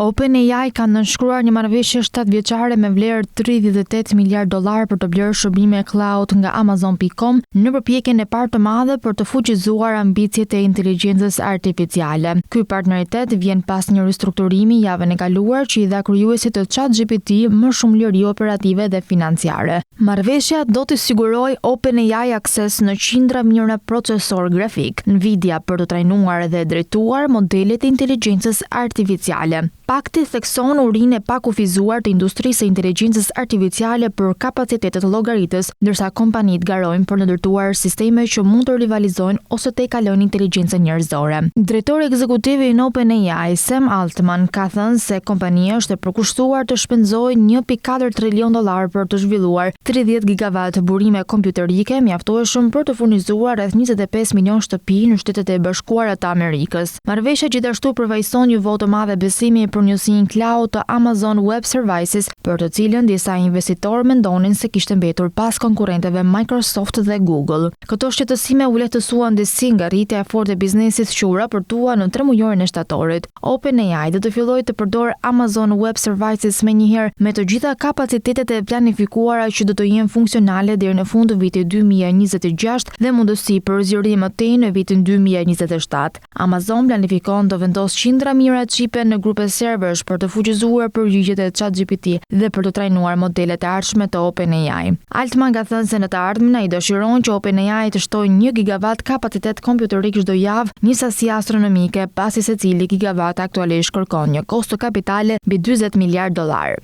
OpenAI ka nënshkruar një marrëveshje 7 vjeçare me vlerë 38 miliard dollar për të blerë shërbime cloud nga Amazon.com në përpjekjen e parë të madhe për të fuqizuar ambicjet e inteligjencës artificiale. Ky partneritet vjen pas një ristrukturimi javën e kaluar që i dha krijuesit të ChatGPT më shumë liri operative dhe financiare. Marrëveshja do të sigurojë OpenAI akses në qindra mijëra procesor grafik, Nvidia për të trajnuar dhe drejtuar modelet e inteligjencës artificiale. Pakti thekson urinë e pakufizuar të industrisë së inteligjencës artificiale për kapacitetet llogaritës, ndërsa kompanitë garojnë për të ndërtuar sisteme që mund të rivalizojnë ose të kalojnë inteligjencën njerëzore. Drejtori ekzekutiv i OpenAI, Sam Altman, ka thënë se kompania është e përkushtuar të shpenzojë 1.4 trilion dollar për të zhvilluar 30 gigawatt burime kompjuterike, mjaftueshëm për të furnizuar rreth 25 milion shtëpi në Shtetet e Bashkuara të Amerikës. Marrëveshja gjithashtu përfaqëson një votë të madhe besimi për njësinë cloud të Amazon Web Services, për të cilën disa investitorë mendonin se kishte mbetur pas konkurrentëve Microsoft dhe Google. Këto shqetësime u lehtësuan disi nga rritja e fortë e biznesit që u raportua në 3 mujorin e shtatorit. OpenAI do të fillojë të përdorë Amazon Web Services menjëherë me të gjitha kapacitetet e planifikuara që do të jenë funksionale deri në fund të vitit 2026 dhe mundësi për zgjerim më tej në vitin 2027. Amazon planifikon të vendosë qindra mijëra qipe në grupe serversh për të fuqizuar përgjigjet e ChatGPT dhe për të trajnuar modelet e ardhshme të OpenAI. Altman ka thënë se në të ardhmen ai dëshiron që OpenAI të shtojë 1 gigawatt kapacitet kompjuterik çdo javë, një sasi astronomike, pasi secili gigawatt aktualisht kërkon një kosto kapitale mbi 40 miliard dollar.